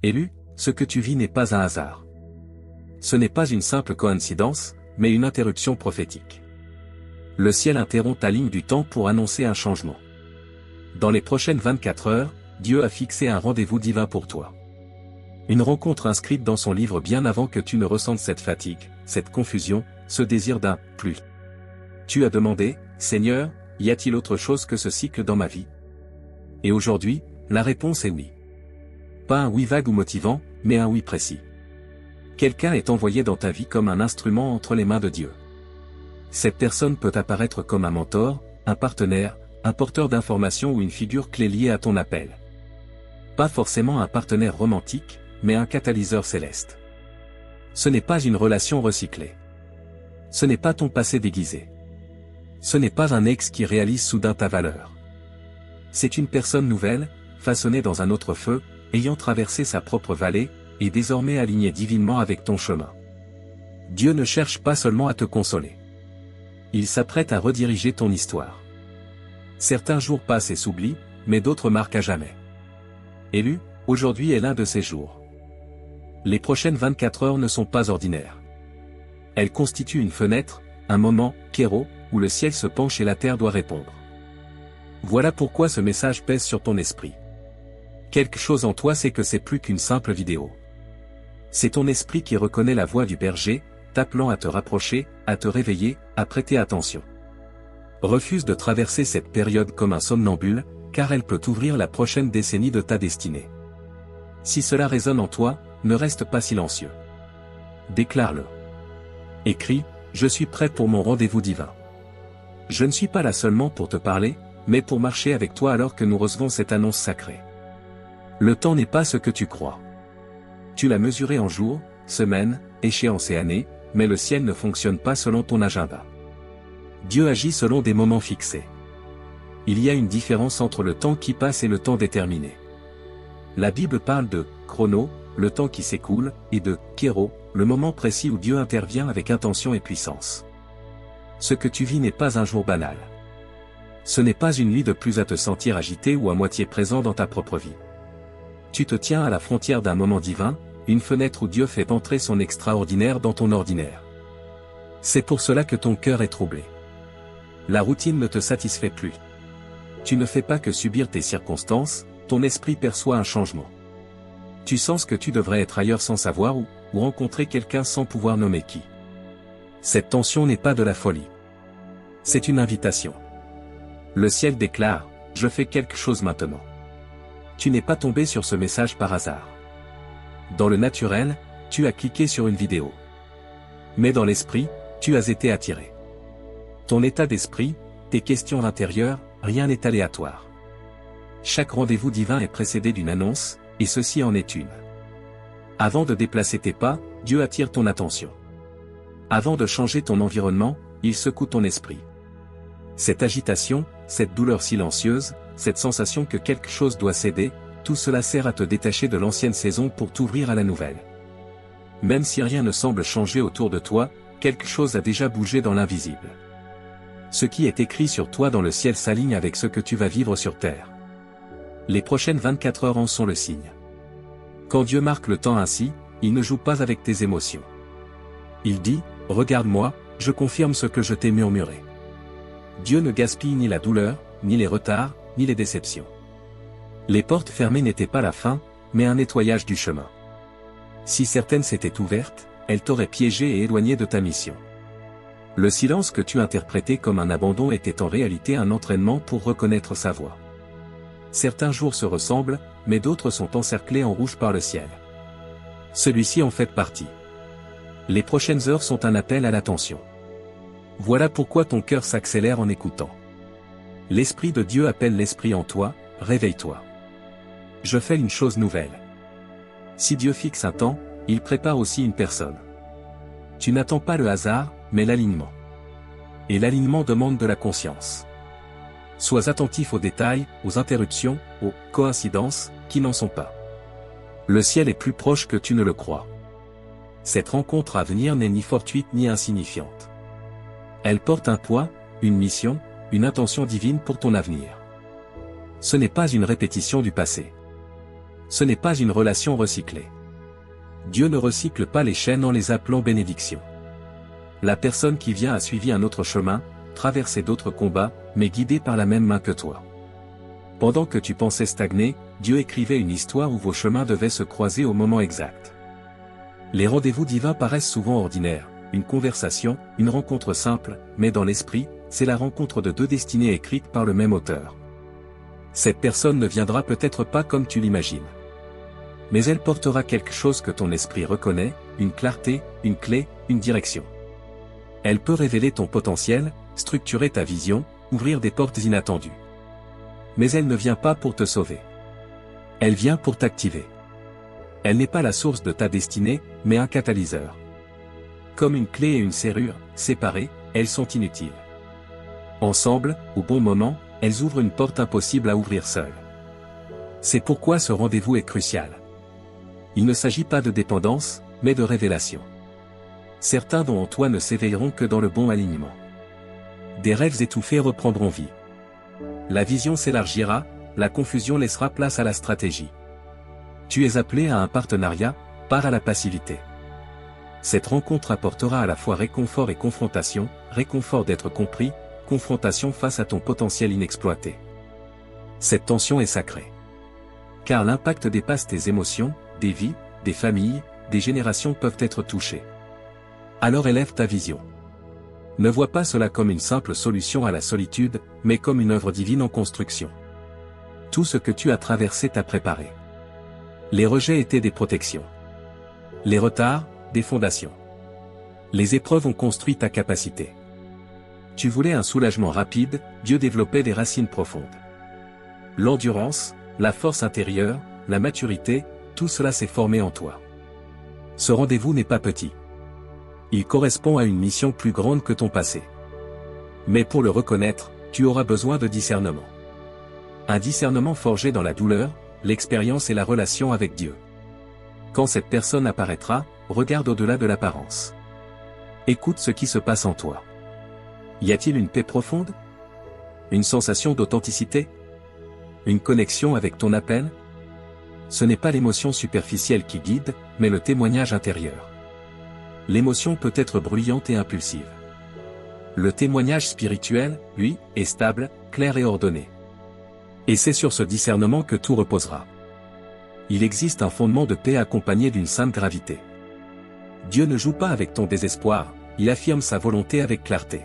Élu, ce que tu vis n'est pas un hasard. Ce n'est pas une simple coïncidence, mais une interruption prophétique. Le ciel interrompt ta ligne du temps pour annoncer un changement. Dans les prochaines 24 heures, Dieu a fixé un rendez-vous divin pour toi. Une rencontre inscrite dans son livre bien avant que tu ne ressentes cette fatigue, cette confusion, ce désir d'un « plus ». Tu as demandé, « Seigneur, y a-t-il autre chose que ce cycle dans ma vie ?» Et aujourd'hui, la réponse est oui. Pas un oui vague ou motivant, mais un oui précis. Quelqu'un est envoyé dans ta vie comme un instrument entre les mains de Dieu. Cette personne peut apparaître comme un mentor, un partenaire, un porteur d'informations ou une figure clé liée à ton appel. Pas forcément un partenaire romantique, mais un catalyseur céleste. Ce n'est pas une relation recyclée. Ce n'est pas ton passé déguisé. Ce n'est pas un ex qui réalise soudain ta valeur. C'est une personne nouvelle, façonnée dans un autre feu, ayant traversé sa propre vallée, et désormais alignée divinement avec ton chemin. Dieu ne cherche pas seulement à te consoler. Il s'apprête à rediriger ton histoire. Certains jours passent et s'oublient, mais d'autres marquent à jamais. Élu, aujourd'hui est l'un de ces jours. Les prochaines 24 heures ne sont pas ordinaires. Elles constituent une fenêtre, un moment, kéro, où le ciel se penche et la terre doit répondre. Voilà pourquoi ce message pèse sur ton esprit. Quelque chose en toi sait que c'est plus qu'une simple vidéo. C'est ton esprit qui reconnaît la voix du berger, t'appelant à te rapprocher, à te réveiller, à prêter attention. Refuse de traverser cette période comme un somnambule, car elle peut ouvrir la prochaine décennie de ta destinée. Si cela résonne en toi, ne reste pas silencieux. Déclare-le. Écris, je suis prêt pour mon rendez-vous divin. Je ne suis pas là seulement pour te parler, mais pour marcher avec toi alors que nous recevons cette annonce sacrée. Le temps n'est pas ce que tu crois. Tu l'as mesuré en jours, semaines, échéances et années, mais le ciel ne fonctionne pas selon ton agenda. Dieu agit selon des moments fixés. Il y a une différence entre le temps qui passe et le temps déterminé. La Bible parle de « chrono », le temps qui s'écoule, et de « kéro », le moment précis où Dieu intervient avec intention et puissance. Ce que tu vis n'est pas un jour banal. Ce n'est pas une nuit de plus à te sentir agité ou à moitié présent dans ta propre vie. Tu te tiens à la frontière d'un moment divin, une fenêtre où Dieu fait entrer son extraordinaire dans ton ordinaire. C'est pour cela que ton cœur est troublé. La routine ne te satisfait plus. Tu ne fais pas que subir tes circonstances, ton esprit perçoit un changement. Tu sens que tu devrais être ailleurs sans savoir où rencontrer quelqu'un sans pouvoir nommer qui. Cette tension n'est pas de la folie. C'est une invitation. Le ciel déclare, je fais quelque chose maintenant. Tu n'es pas tombé sur ce message par hasard. Dans le naturel, tu as cliqué sur une vidéo. Mais dans l'esprit, tu as été attiré. Ton état d'esprit, tes questions intérieures, rien n'est aléatoire. Chaque rendez-vous divin est précédé d'une annonce, et ceci en est une. Avant de déplacer tes pas, Dieu attire ton attention. Avant de changer ton environnement, il secoue ton esprit. Cette agitation, cette douleur silencieuse, cette sensation que quelque chose doit céder, tout cela sert à te détacher de l'ancienne saison pour t'ouvrir à la nouvelle. Même si rien ne semble changer autour de toi, quelque chose a déjà bougé dans l'invisible. Ce qui est écrit sur toi dans le ciel s'aligne avec ce que tu vas vivre sur terre. Les prochaines 24 heures en sont le signe. Quand Dieu marque le temps ainsi, il ne joue pas avec tes émotions. Il dit, « Regarde-moi, je confirme ce que je t'ai murmuré. » Dieu ne gaspille ni la douleur, ni les retards, ni les déceptions. Les portes fermées n'étaient pas la fin, mais un nettoyage du chemin. Si certaines s'étaient ouvertes, elles t'auraient piégé et éloigné de ta mission. Le silence que tu interprétais comme un abandon était en réalité un entraînement pour reconnaître sa voix. Certains jours se ressemblent, mais d'autres sont encerclés en rouge par le ciel. Celui-ci en fait partie. Les prochaines heures sont un appel à l'attention. Voilà pourquoi ton cœur s'accélère en écoutant. L'Esprit de Dieu appelle l'Esprit en toi, réveille-toi. Je fais une chose nouvelle. Si Dieu fixe un temps, il prépare aussi une personne. Tu n'attends pas le hasard, mais l'alignement. Et l'alignement demande de la conscience. Sois attentif aux détails, aux interruptions, aux coïncidences, qui n'en sont pas. Le ciel est plus proche que tu ne le crois. Cette rencontre à venir n'est ni fortuite ni insignifiante. Elle porte un poids, une mission, une intention divine pour ton avenir. Ce n'est pas une répétition du passé. Ce n'est pas une relation recyclée. Dieu ne recycle pas les chaînes en les appelant bénédictions. La personne qui vient a suivi un autre chemin, traversé d'autres combats, mais guidé par la même main que toi. Pendant que tu pensais stagner, Dieu écrivait une histoire où vos chemins devaient se croiser au moment exact. Les rendez-vous divins paraissent souvent ordinaires, une conversation, une rencontre simple, mais dans l'esprit, c'est la rencontre de deux destinées écrites par le même auteur. Cette personne ne viendra peut-être pas comme tu l'imagines. Mais elle portera quelque chose que ton esprit reconnaît, une clarté, une clé, une direction. Elle peut révéler ton potentiel, structurer ta vision, ouvrir des portes inattendues. Mais elle ne vient pas pour te sauver. Elle vient pour t'activer. Elle n'est pas la source de ta destinée, mais un catalyseur. Comme une clé et une serrure, séparées, elles sont inutiles. Ensemble, au bon moment, elles ouvrent une porte impossible à ouvrir seule. C'est pourquoi ce rendez-vous est crucial. Il ne s'agit pas de dépendance, mais de révélation. Certains dons en toi ne s'éveilleront que dans le bon alignement. Des rêves étouffés reprendront vie. La vision s'élargira, la confusion laissera place à la stratégie. Tu es appelé à un partenariat, pas à la passivité. Cette rencontre apportera à la fois réconfort et confrontation, réconfort d'être compris, confrontation face à ton potentiel inexploité. Cette tension est sacrée. Car l'impact dépasse tes émotions, des vies, des familles, des générations peuvent être touchées. Alors élève ta vision. Ne vois pas cela comme une simple solution à la solitude, mais comme une œuvre divine en construction. Tout ce que tu as traversé t'a préparé. Les rejets étaient des protections. Les retards, des fondations. Les épreuves ont construit ta capacité. Tu voulais un soulagement rapide, Dieu développait des racines profondes. L'endurance, la force intérieure, la maturité, tout cela s'est formé en toi. Ce rendez-vous n'est pas petit. Il correspond à une mission plus grande que ton passé. Mais pour le reconnaître, tu auras besoin de discernement. Un discernement forgé dans la douleur, l'expérience et la relation avec Dieu. Quand cette personne apparaîtra, regarde au-delà de l'apparence. Écoute ce qui se passe en toi. Y a-t-il une paix profonde? Une sensation d'authenticité? Une connexion avec ton appel? Ce n'est pas l'émotion superficielle qui guide, mais le témoignage intérieur. L'émotion peut être bruyante et impulsive. Le témoignage spirituel, lui, est stable, clair et ordonné. Et c'est sur ce discernement que tout reposera. Il existe un fondement de paix accompagné d'une sainte gravité. Dieu ne joue pas avec ton désespoir, il affirme sa volonté avec clarté.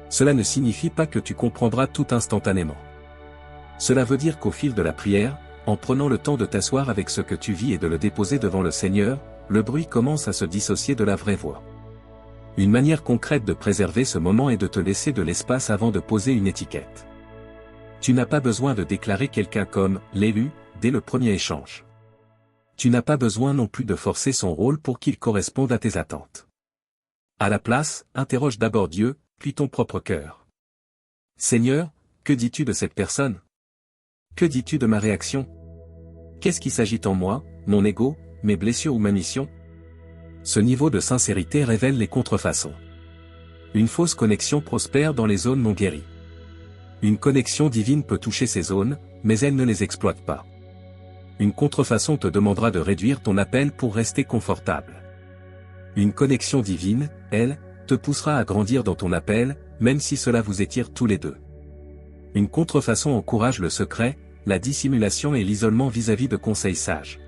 Cela ne signifie pas que tu comprendras tout instantanément. Cela veut dire qu'au fil de la prière, en prenant le temps de t'asseoir avec ce que tu vis et de le déposer devant le Seigneur, le bruit commence à se dissocier de la vraie voix. Une manière concrète de préserver ce moment est de te laisser de l'espace avant de poser une étiquette. Tu n'as pas besoin de déclarer quelqu'un comme « l'élu » dès le premier échange. Tu n'as pas besoin non plus de forcer son rôle pour qu'il corresponde à tes attentes. À la place, interroge d'abord Dieu, puis ton propre cœur. Seigneur, que dis-tu de cette personne? Que dis-tu de ma réaction? Qu'est-ce qui s'agite en moi, mon ego, mes blessures ou ma mission? Ce niveau de sincérité révèle les contrefaçons. Une fausse connexion prospère dans les zones non guéries. Une connexion divine peut toucher ces zones, mais elle ne les exploite pas. Une contrefaçon te demandera de réduire ton appel pour rester confortable. Une connexion divine, elle, te poussera à grandir dans ton appel, même si cela vous étire tous les deux. Une contrefaçon encourage le secret, la dissimulation et l'isolement vis-à-vis de conseils sages.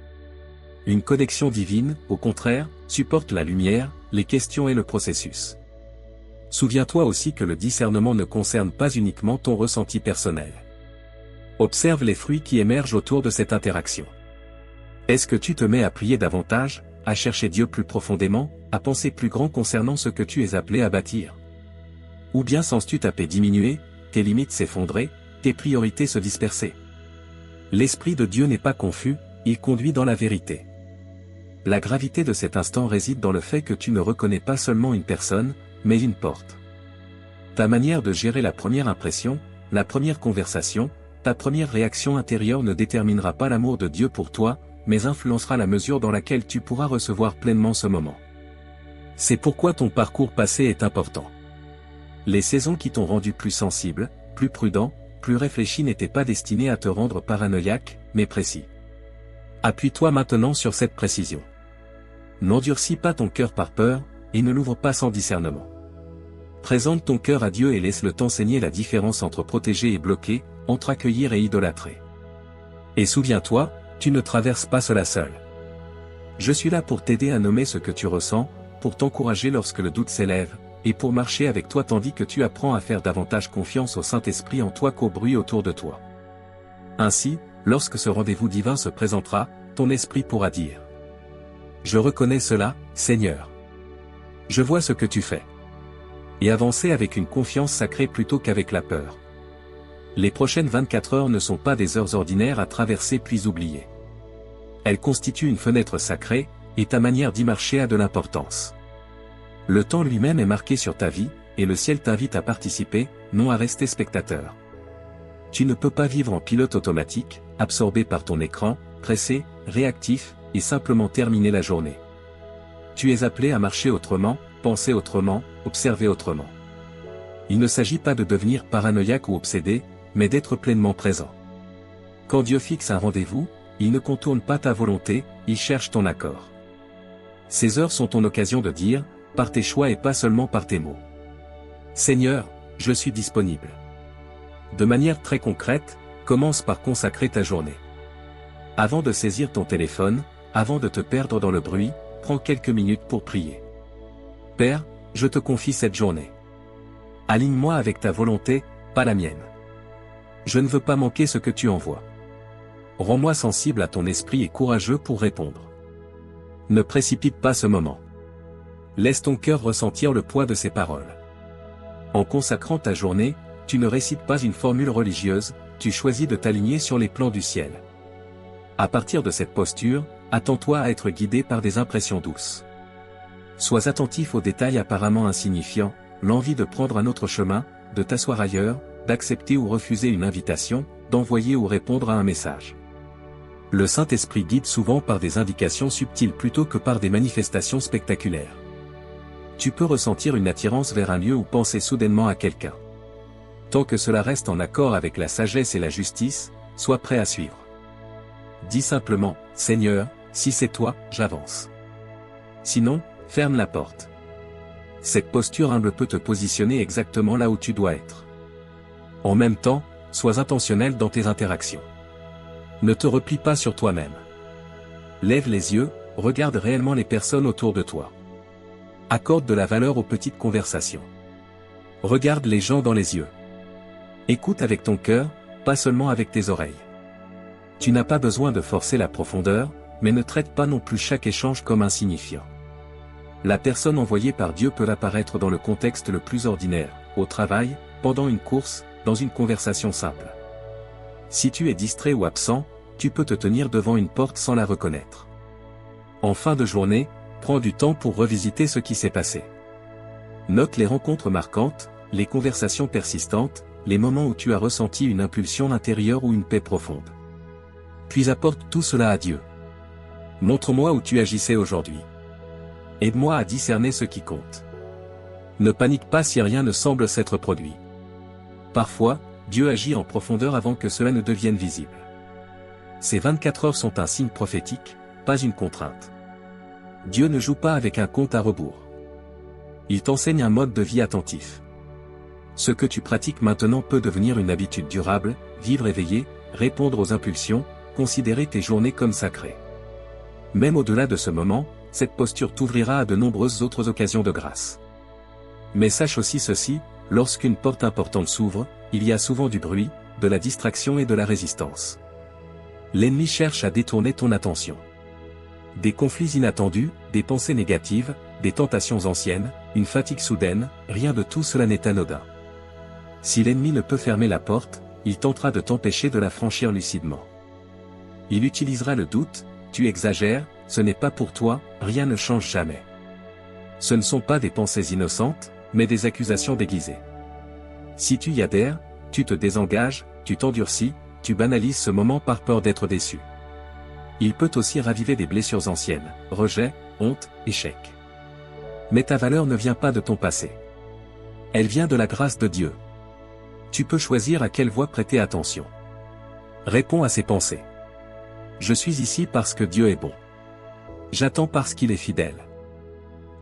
Une connexion divine, au contraire, supporte la lumière, les questions et le processus. Souviens-toi aussi que le discernement ne concerne pas uniquement ton ressenti personnel. Observe les fruits qui émergent autour de cette interaction. Est-ce que tu te mets à prier davantage, à chercher Dieu plus profondément, à penser plus grand concernant ce que tu es appelé à bâtir? Ou bien sens-tu ta paix diminuer, tes limites s'effondrer, tes priorités se disperser? L'Esprit de Dieu n'est pas confus, il conduit dans la vérité. La gravité de cet instant réside dans le fait que tu ne reconnais pas seulement une personne, mais une porte. Ta manière de gérer la première impression, la première conversation, ta première réaction intérieure ne déterminera pas l'amour de Dieu pour toi, mais influencera la mesure dans laquelle tu pourras recevoir pleinement ce moment. C'est pourquoi ton parcours passé est important. Les saisons qui t'ont rendu plus sensible, plus prudent, plus réfléchi n'étaient pas destinées à te rendre paranoïaque, mais précis. Appuie-toi maintenant sur cette précision. N'endurcis pas ton cœur par peur, et ne l'ouvre pas sans discernement. Présente ton cœur à Dieu et laisse-le t'enseigner la différence entre protéger et bloquer, entre accueillir et idolâtrer. Et souviens-toi, tu ne traverses pas cela seul. Je suis là pour t'aider à nommer ce que tu ressens, pour t'encourager lorsque le doute s'élève, et pour marcher avec toi tandis que tu apprends à faire davantage confiance au Saint-Esprit en toi qu'au bruit autour de toi. Ainsi, lorsque ce rendez-vous divin se présentera, ton esprit pourra dire: Je reconnais cela, Seigneur. Je vois ce que tu fais. Et avancer avec une confiance sacrée plutôt qu'avec la peur. Les prochaines 24 heures ne sont pas des heures ordinaires à traverser puis oublier. Elles constituent une fenêtre sacrée, et ta manière d'y marcher a de l'importance. Le temps lui-même est marqué sur ta vie, et le ciel t'invite à participer, non à rester spectateur. Tu ne peux pas vivre en pilote automatique, absorbé par ton écran, pressé, réactif, et simplement terminer la journée. Tu es appelé à marcher autrement, penser autrement, observer autrement. Il ne s'agit pas de devenir paranoïaque ou obsédé, mais d'être pleinement présent. Quand Dieu fixe un rendez-vous, il ne contourne pas ta volonté, il cherche ton accord. Ces heures sont ton occasion de dire, par tes choix et pas seulement par tes mots: Seigneur, je suis disponible. De manière très concrète, commence par consacrer ta journée. Avant de saisir ton téléphone, avant de te perdre dans le bruit, prends quelques minutes pour prier. Père, je te confie cette journée. Aligne-moi avec ta volonté, pas la mienne. Je ne veux pas manquer ce que tu envoies. Rends-moi sensible à ton esprit et courageux pour répondre. Ne précipite pas ce moment. Laisse ton cœur ressentir le poids de ces paroles. En consacrant ta journée, tu ne récites pas une formule religieuse, tu choisis de t'aligner sur les plans du ciel. À partir de cette posture, attends-toi à être guidé par des impressions douces. Sois attentif aux détails apparemment insignifiants, l'envie de prendre un autre chemin, de t'asseoir ailleurs, d'accepter ou refuser une invitation, d'envoyer ou répondre à un message. Le Saint-Esprit guide souvent par des indications subtiles plutôt que par des manifestations spectaculaires. Tu peux ressentir une attirance vers un lieu ou penser soudainement à quelqu'un. Tant que cela reste en accord avec la sagesse et la justice, sois prêt à suivre. Dis simplement: Seigneur, si c'est toi, j'avance. Sinon, ferme la porte. Cette posture humble peut te positionner exactement là où tu dois être. En même temps, sois intentionnel dans tes interactions. Ne te replie pas sur toi-même. Lève les yeux, regarde réellement les personnes autour de toi. Accorde de la valeur aux petites conversations. Regarde les gens dans les yeux. Écoute avec ton cœur, pas seulement avec tes oreilles. Tu n'as pas besoin de forcer la profondeur, mais ne traite pas non plus chaque échange comme insignifiant. La personne envoyée par Dieu peut apparaître dans le contexte le plus ordinaire, au travail, pendant une course, dans une conversation simple. Si tu es distrait ou absent, tu peux te tenir devant une porte sans la reconnaître. En fin de journée, prends du temps pour revisiter ce qui s'est passé. Note les rencontres marquantes, les conversations persistantes, les moments où tu as ressenti une impulsion intérieure ou une paix profonde. Puis apporte tout cela à Dieu. Montre-moi où tu agissais aujourd'hui. Aide-moi à discerner ce qui compte. Ne panique pas si rien ne semble s'être produit. Parfois, Dieu agit en profondeur avant que cela ne devienne visible. Ces 24 heures sont un signe prophétique, pas une contrainte. Dieu ne joue pas avec un compte à rebours. Il t'enseigne un mode de vie attentif. Ce que tu pratiques maintenant peut devenir une habitude durable, vivre éveillé, répondre aux impulsions, considérer tes journées comme sacrées. Même au-delà de ce moment, cette posture t'ouvrira à de nombreuses autres occasions de grâce. Mais sache aussi ceci, lorsqu'une porte importante s'ouvre, il y a souvent du bruit, de la distraction et de la résistance. L'ennemi cherche à détourner ton attention. Des conflits inattendus, des pensées négatives, des tentations anciennes, une fatigue soudaine, rien de tout cela n'est anodin. Si l'ennemi ne peut fermer la porte, il tentera de t'empêcher de la franchir lucidement. Il utilisera le doute: tu exagères, ce n'est pas pour toi, rien ne change jamais. Ce ne sont pas des pensées innocentes, mais des accusations déguisées. Si tu y adhères, tu te désengages, tu t'endurcis, tu banalises ce moment par peur d'être déçu. Il peut aussi raviver des blessures anciennes, rejet, honte, échec. Mais ta valeur ne vient pas de ton passé. Elle vient de la grâce de Dieu. Tu peux choisir à quelle voix prêter attention. Réponds à ses pensées. Je suis ici parce que Dieu est bon. J'attends parce qu'il est fidèle.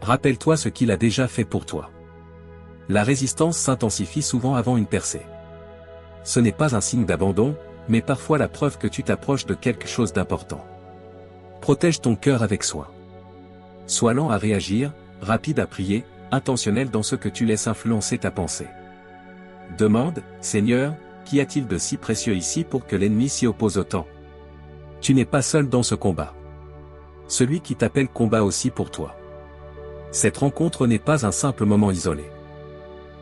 Rappelle-toi ce qu'il a déjà fait pour toi. La résistance s'intensifie souvent avant une percée. Ce n'est pas un signe d'abandon, mais parfois la preuve que tu t'approches de quelque chose d'important. Protège ton cœur avec soin. Sois lent à réagir, rapide à prier, intentionnel dans ce que tu laisses influencer ta pensée. Demande, Seigneur, qu'y a-t-il de si précieux ici pour que l'ennemi s'y oppose autant? Tu n'es pas seul dans ce combat. Celui qui t'appelle combat aussi pour toi. Cette rencontre n'est pas un simple moment isolé.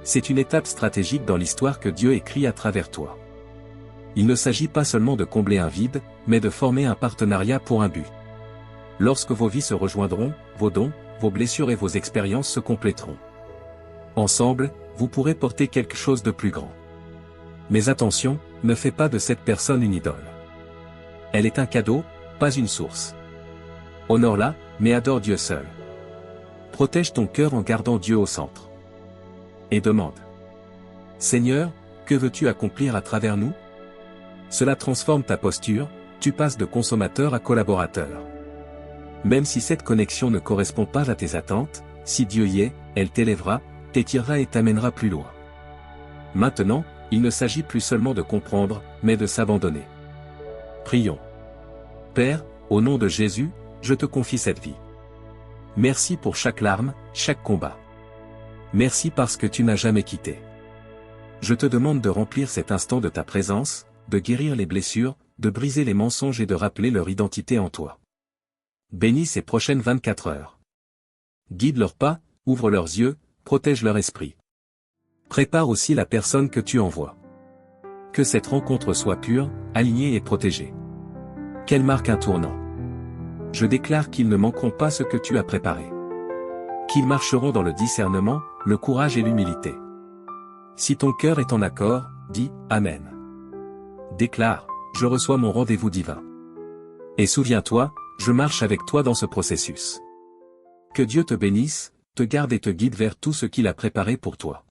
C'est une étape stratégique dans l'histoire que Dieu écrit à travers toi. Il ne s'agit pas seulement de combler un vide, mais de former un partenariat pour un but. Lorsque vos vies se rejoindront, vos dons, vos blessures et vos expériences se compléteront. Ensemble, vous pourrez porter quelque chose de plus grand. Mais attention, ne fais pas de cette personne une idole. Elle est un cadeau, pas une source. Honore-la, mais adore Dieu seul. Protège ton cœur en gardant Dieu au centre. Et demande. Seigneur, que veux-tu accomplir à travers nous? Cela transforme ta posture, tu passes de consommateur à collaborateur. Même si cette connexion ne correspond pas à tes attentes, si Dieu y est, elle t'élèvera, t'étirera et t'amènera plus loin. Maintenant, il ne s'agit plus seulement de comprendre, mais de s'abandonner. Prions. Père, au nom de Jésus, je te confie cette vie. Merci pour chaque larme, chaque combat. Merci parce que tu n'as jamais quitté. Je te demande de remplir cet instant de ta présence, de guérir les blessures, de briser les mensonges et de rappeler leur identité en toi. Bénis ces prochaines 24 heures. Guide leurs pas, ouvre leurs yeux, protège leur esprit. Prépare aussi la personne que tu envoies. Que cette rencontre soit pure, alignée et protégée. Qu'elle marque un tournant. Je déclare qu'ils ne manqueront pas ce que tu as préparé. Qu'ils marcheront dans le discernement, le courage et l'humilité. Si ton cœur est en accord, dis « Amen ». Déclare « Je reçois mon rendez-vous divin ». Et souviens-toi, je marche avec toi dans ce processus. Que Dieu te bénisse, te garde et te guide vers tout ce qu'il a préparé pour toi.